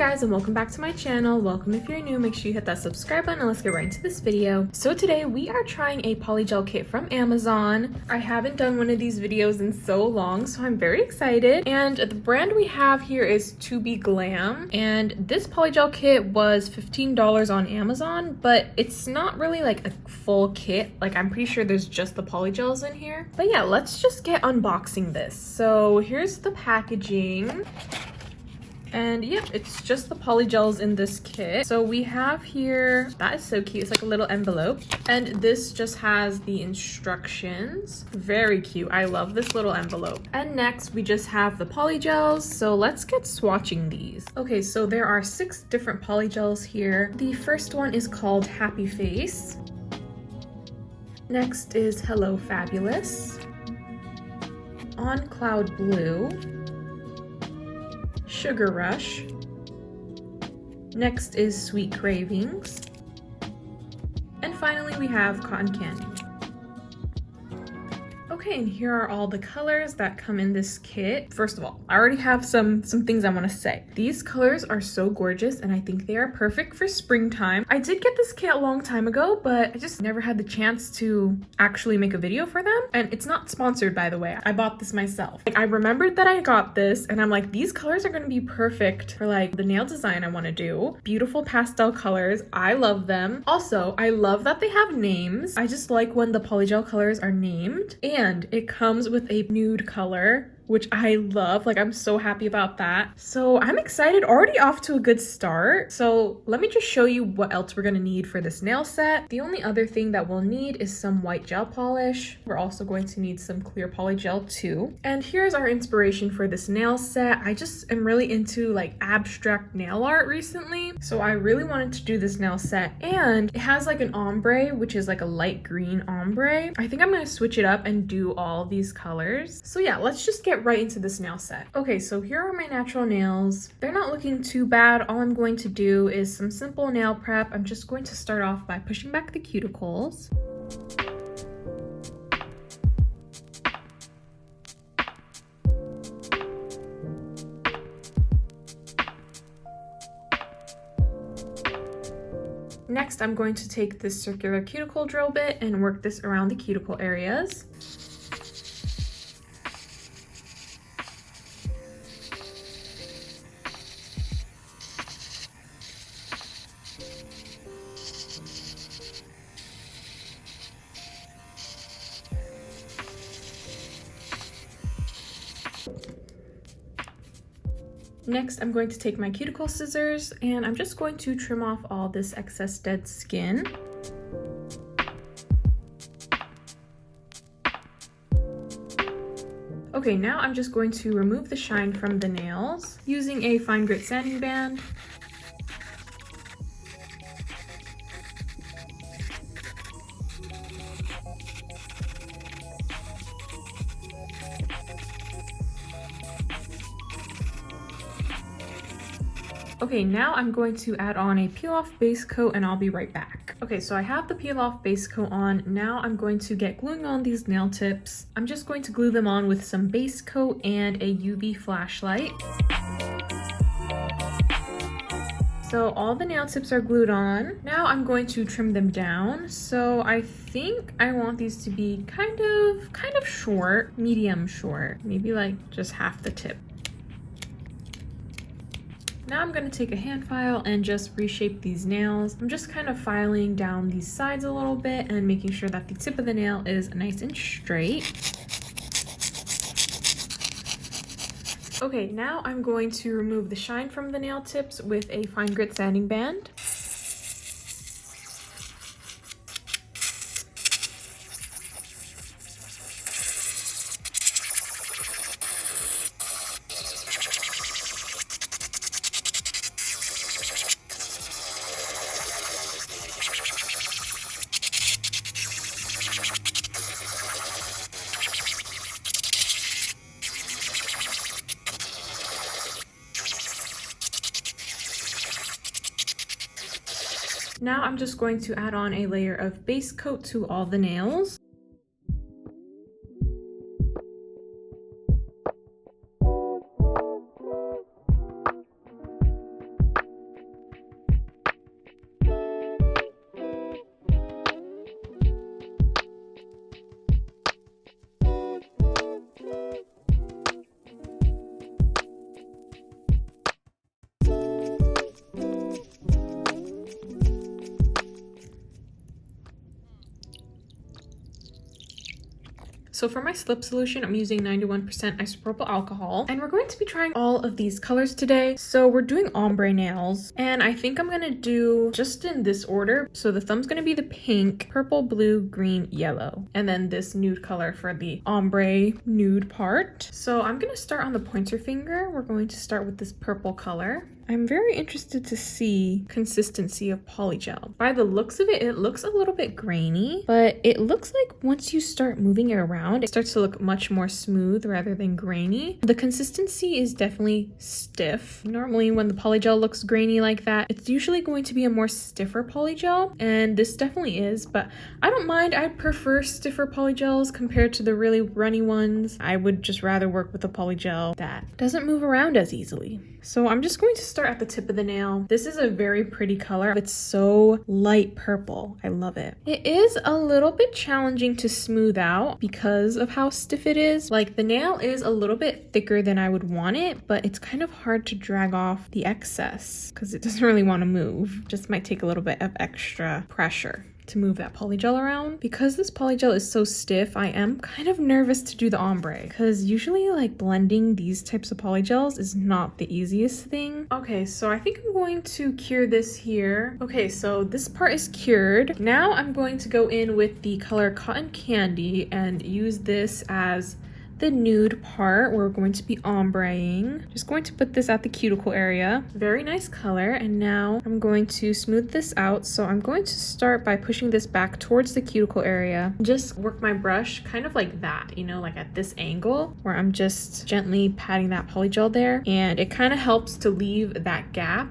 guys, and welcome back to my channel. Welcome if you're new. Make sure you hit that subscribe button and let's get right into this video. So today we are trying a polygel kit from Amazon. I haven't done one of these videos in so long, so I'm very excited. And the brand we have here is To Be Glam, and this polygel kit was $15 on Amazon, but it's not really like a full kit. Like, I'm pretty sure there's just the polygels in here. But yeah, let's just get unboxing this. So here's the packaging. And yep, it's just the polygels in this kit. So we have here, that is so cute. It's like a little envelope. And this just has the instructions. Very cute. I love this little envelope. And next we just have the polygels. So let's get swatching these. Okay, so there are 6 different polygels here. The first one is called Happy Face. Next is Hello Fabulous. On Cloud Blue. Sugar Rush. Next is Sweet Cravings. And finally we have Cotton Candy. Okay, and here are all the colors that come in this kit. First of all, I already have some things I want to say. These colors are so gorgeous and I think they are perfect for springtime. I did get this kit a long time ago, but I just never had the chance to actually make a video for them. And it's not sponsored, by the way. I bought this myself. Like, I remembered that I got this and I'm like, these colors are going to be perfect for like the nail design I want to do. Beautiful pastel colors. I love them. Also, I love that they have names. I just like when the polygel colors are named. And it comes with a nude color, which I love. Like, I'm so happy about that. So I'm excited, already off to a good start. So let me just show you what else we're gonna need for this nail set. The only other thing that we'll need is some white gel polish. We're also going to need some clear poly gel too. And here's our inspiration for this nail set. I just am really into like abstract nail art recently. So I really wanted to do this nail set, and it has like an ombre, which is like a light green ombre. I think I'm gonna switch it up and do all these colors. So yeah, let's just get right into this nail set. Okay, so here are my natural nails. They're not looking too bad. All I'm going to do is some simple nail prep. I'm just going to start off by pushing back the cuticles. Next, I'm going to take this circular cuticle drill bit and work this around the cuticle areas. Next, I'm going to take my cuticle scissors and I'm just going to trim off all this excess dead skin. Okay, now I'm just going to remove the shine from the nails using a fine grit sanding band. Okay, now I'm going to add on a peel off base coat and I'll be right back. Okay, so I have the peel off base coat on. Now I'm going to get gluing on these nail tips. I'm just going to glue them on with some base coat and a UV flashlight. So all the nail tips are glued on. Now I'm going to trim them down. So I think I want these to be kind of short, medium short, maybe like just half the tip. Now I'm going to take a hand file and just reshape these nails. I'm just kind of filing down these sides a little bit and making sure that the tip of the nail is nice and straight. Okay, now I'm going to remove the shine from the nail tips with a fine grit sanding band. Now I'm just going to add on a layer of base coat to all the nails. So for my slip solution, I'm using 91% isopropyl alcohol, and we're going to be trying all of these colors today. So we're doing ombre nails, and I think I'm gonna do just in this order. So the thumb's gonna be the pink, purple, blue, green, yellow, and then this nude color for the ombre nude part. So I'm gonna start on the pointer finger. We're going to start with this purple color. I'm very interested to see consistency of polygel. By the looks of it, it looks a little bit grainy, but it looks like once you start moving it around, it starts to look much more smooth rather than grainy. The consistency is definitely stiff. Normally when the polygel looks grainy like that, it's usually going to be a more stiffer polygel, and this definitely is, but I don't mind. I prefer stiffer polygels compared to the really runny ones. I would just rather work with a polygel that doesn't move around as easily. So I'm just going to start at the tip of the nail. This is a very pretty color. It's so light purple. I love it. It is a little bit challenging to smooth out because of how stiff it is. Like, the nail is a little bit thicker than I would want it, but it's kind of hard to drag off the excess because it doesn't really want to move. Just might take a little bit of extra pressure to move that polygel around. Because this polygel is so stiff, I am kind of nervous to do the ombre because usually like blending these types of polygels is not the easiest thing. Okay, so I think I'm going to cure this here. Okay, so this part is cured. Now I'm going to go in with the color Cotton Candy and use this as the nude part. We're going to be ombreing. Just going to put this at the cuticle area. Very nice color. And now I'm going to smooth this out. So I'm going to start by pushing this back towards the cuticle area. Just work my brush kind of like that, you know, like at this angle where I'm just gently patting that polygel there. And it kind of helps to leave that gap.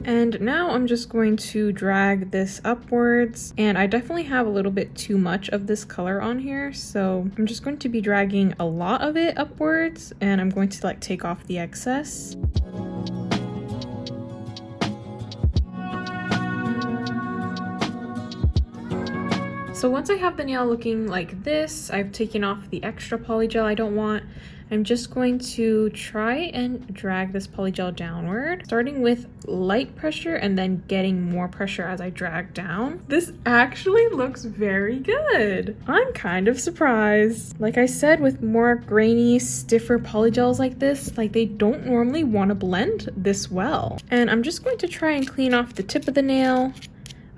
And now I'm just going to drag this upwards, and I definitely have a little bit too much of this color on here, so I'm just going to be dragging a lot of it upwards, and I'm going to like take off the excess. So once I have the nail looking like this, I've taken off the extra polygel I don't want. I'm just going to try and drag this polygel downward, starting with light pressure and then getting more pressure as I drag down. This actually looks very good. I'm kind of surprised. Like I said, with more grainy, stiffer polygels like this, like they don't normally want to blend this well. And I'm just going to try and clean off the tip of the nail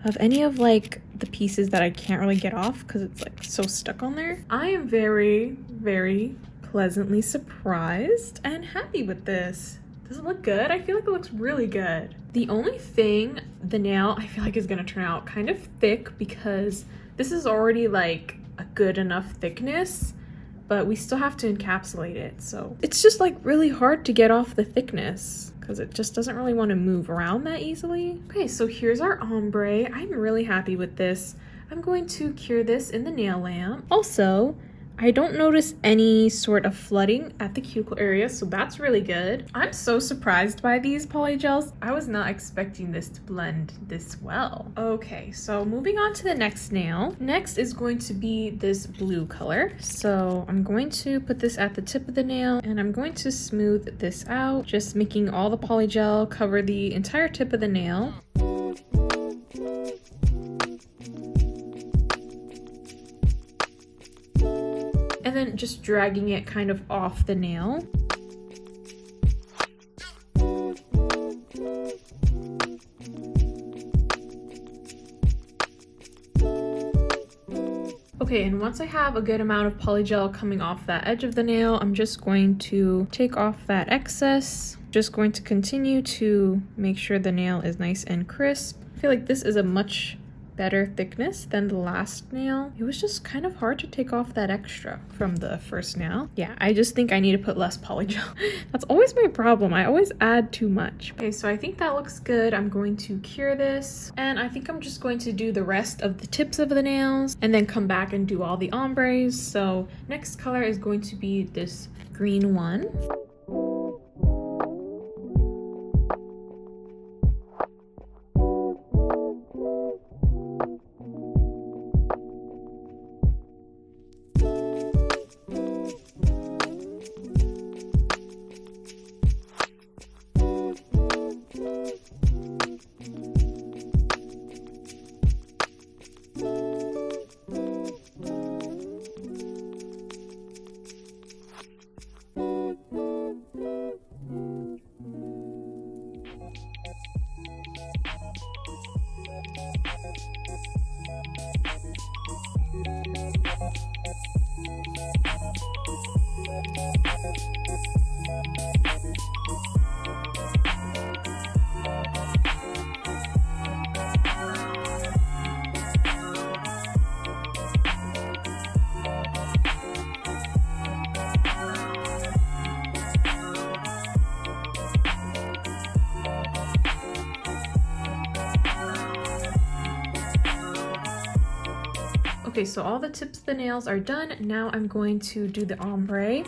of any of like the pieces that I can't really get off because it's like so stuck on there. I am very, very pleasantly surprised and happy with this. Does it look good? I feel like it looks really good. The only thing, the nail I feel like is gonna turn out kind of thick because this is already like a good enough thickness, but we still have to encapsulate it. So it's just like really hard to get off the thickness because it just doesn't really want to move around that easily. Okay, so here's our ombre. I'm really happy with this. I'm going to cure this in the nail lamp. Also, I don't notice any sort of flooding at the cuticle area, so that's really good. I'm so surprised by these polygels. I was not expecting this to blend this well. Okay, so moving on to the next nail. Next is going to be this blue color. So I'm going to put this at the tip of the nail and I'm going to smooth this out, just making all the polygel cover the entire tip of the nail. And then just dragging it kind of off the nail. Okay, and once I have a good amount of polygel coming off that edge of the nail, I'm just going to take off that excess. Just going to continue to make sure the nail is nice and crisp. I feel like this is a much better thickness than the last nail. It was just kind of hard to take off that extra from the first nail. Yeah, I just think I need to put less polygel. That's always my problem. I always add too much. Okay, so I think that looks good. I'm going to cure this, and I think I'm just going to do the rest of the tips of the nails and then come back and do all the ombres. So next color is going to be this green one. Okay, so all the tips of the nails are done. Now I'm going to do the ombre.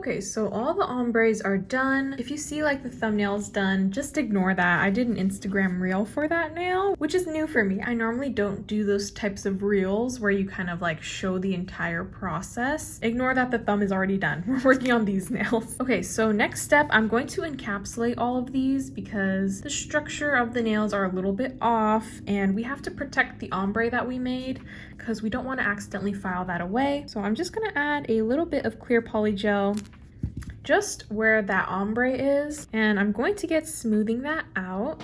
Okay, so all the ombres are done. If you see like the thumbnails done, just ignore that. I did an Instagram reel for that nail, which is new for me. I normally don't do those types of reels where you kind of like show the entire process. Ignore that the thumb is already done. We're working on these nails. Okay, so next step, I'm going to encapsulate all of these because the structure of the nails are a little bit off and we have to protect the ombre that we made because we don't want to accidentally file that away. So I'm just gonna add a little bit of clear poly gel just where that ombre is, and I'm going to get smoothing that out.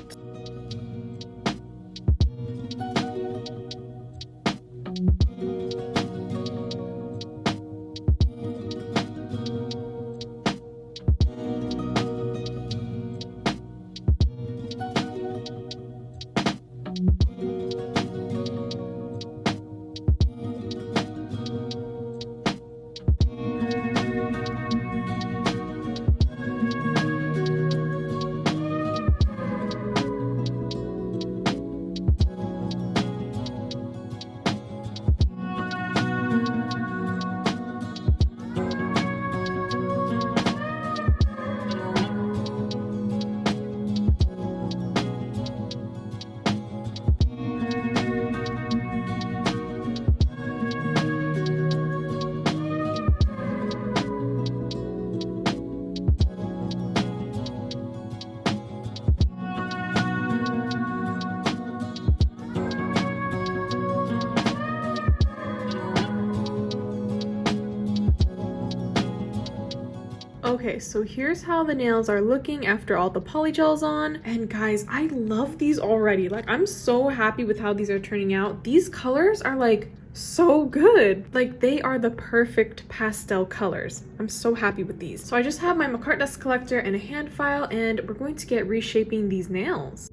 Okay, so here's how the nails are looking after all the polygel's on. And guys, I love these already. Like, I'm so happy with how these are turning out. These colors are like so good. Like, they are the perfect pastel colors. I'm so happy with these. So I just have my Makartt dust collector and a hand file, and we're going to get reshaping these nails.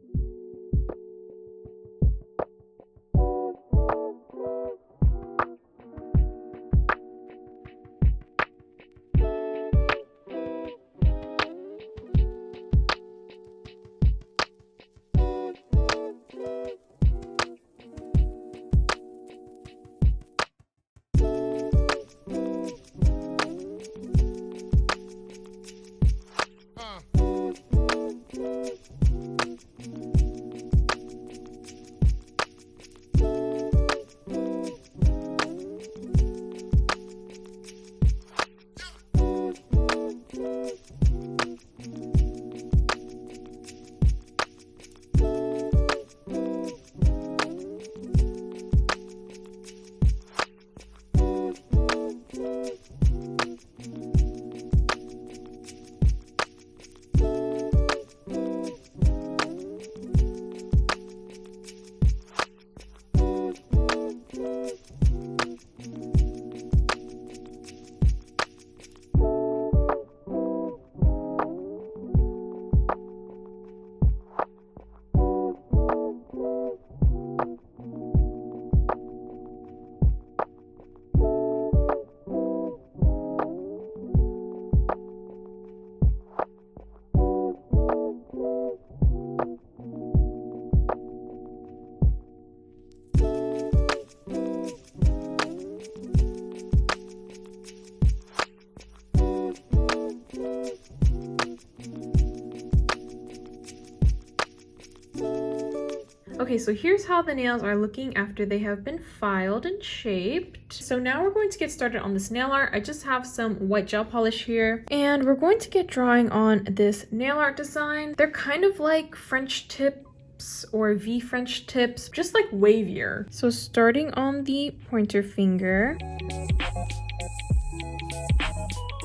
Okay, so here's how the nails are looking after they have been filed and shaped. So now we're going to get started on this nail art. I just have some white gel polish here, and we're going to get drawing on this nail art design. They're kind of like French tips or V French tips, just like wavier. So starting on the pointer finger,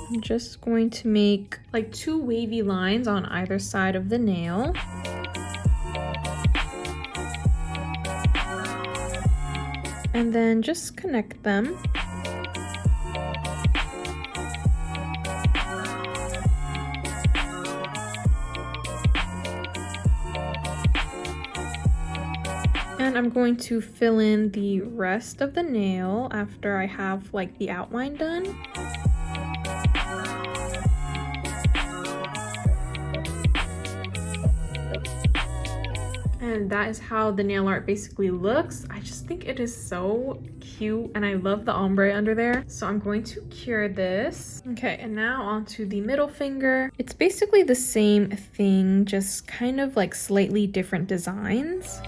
I'm just going to make like 2 wavy lines on either side of the nail. And then just connect them. And I'm going to fill in the rest of the nail after I have like the outline done. And that is how the nail art basically looks. I just think it is so cute and I love the ombre under there. So I'm going to cure this. Okay, and now onto the middle finger. It's basically the same thing, just kind of like slightly different designs.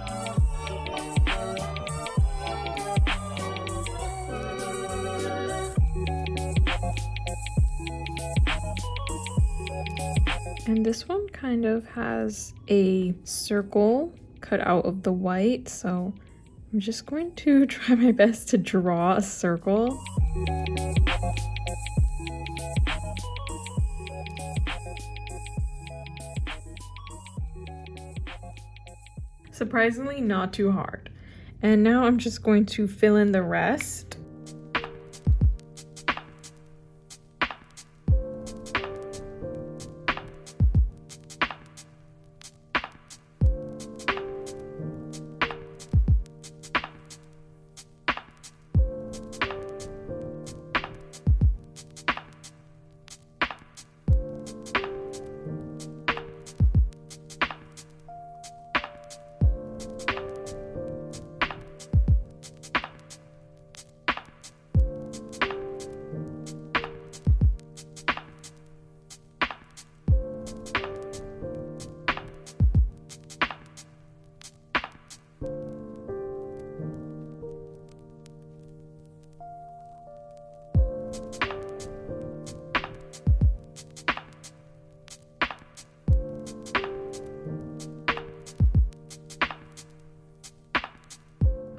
And this one kind of has a circle cut out of the white, so I'm just going to try my best to draw a circle. Surprisingly not too hard. And now I'm just going to fill in the rest.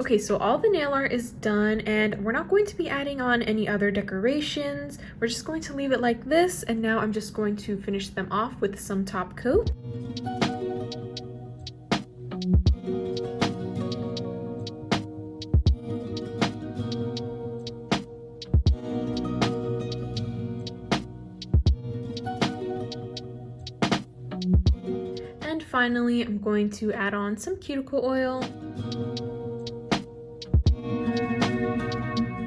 Okay, so all the nail art is done and we're not going to be adding on any other decorations. We're just going to leave it like this, and now I'm just going to finish them off with some top coat. And finally, I'm going to add on some cuticle oil.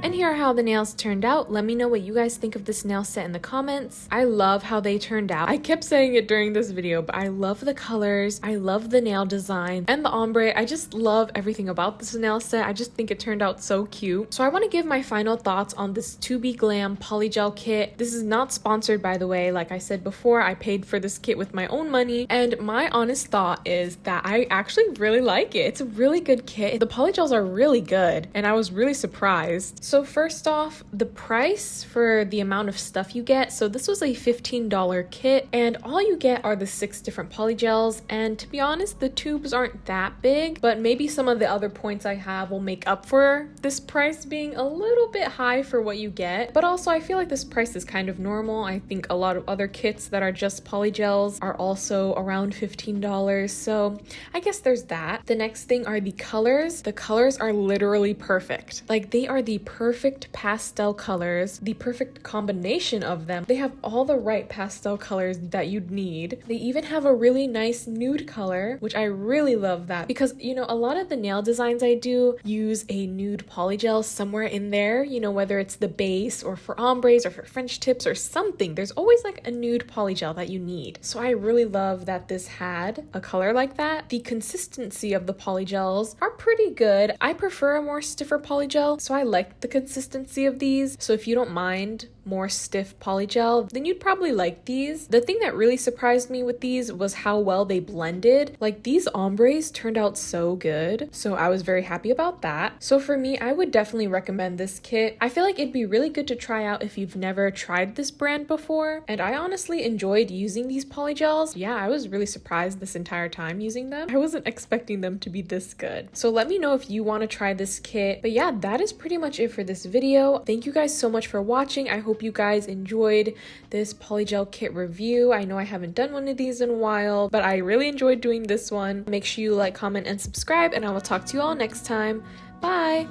And here are how the nails turned out. Let me know what you guys think of this nail set in the comments. I love how they turned out. I kept saying it during this video, but I love the colors. I love the nail design and the ombre. I just love everything about this nail set. I just think it turned out so cute. So I want to give my final thoughts on this 2B Glam Polygel kit. This is not sponsored, by the way. Like I said before, I paid for this kit with my own money, and my honest thought is that I actually really like it. It's a really good kit. The polygels are really good, and I was really surprised. So first off, the price for the amount of stuff you get. So this was a $15 kit, and all you get are the 6 different polygels, and to be honest, the tubes aren't that big, but maybe some of the other points I have will make up for this price being a little bit high for what you get. But also, I feel like this price is kind of normal. I think a lot of other kits that are just polygels are also around $15, so I guess there's that. The next thing are the colors. The colors are literally perfect. Like, they are the perfect pastel colors, the perfect combination of them. They have all the right pastel colors that you'd need. They even have a really nice nude color, which I really love that, because, you know, a lot of the nail designs I do use a nude polygel somewhere in there, you know, whether it's the base or for ombres or for French tips or something. There's always like a nude polygel that you need. So I really love that this had a color like that. The consistency of the polygels are pretty good. I prefer a more stiffer polygel, so I like the consistency of these. So if you don't mind more stiff polygel, then you'd probably like these. The thing that really surprised me with these was how well they blended. Like, these ombres turned out so good, so I was very happy about that. So for me, I would definitely recommend this kit. I feel like it'd be really good to try out if you've never tried this brand before, and I honestly enjoyed using these polygels. Yeah, I was really surprised this entire time using them. I wasn't expecting them to be this good. So let me know if you want to try this kit. But yeah, that is pretty much it for this video. Thank you guys so much for watching. I hope you guys enjoyed this polygel kit review. I know I haven't done one of these in a while, but I really enjoyed doing this one. Make sure you like, comment, and subscribe, and I will talk to you all next time. Bye!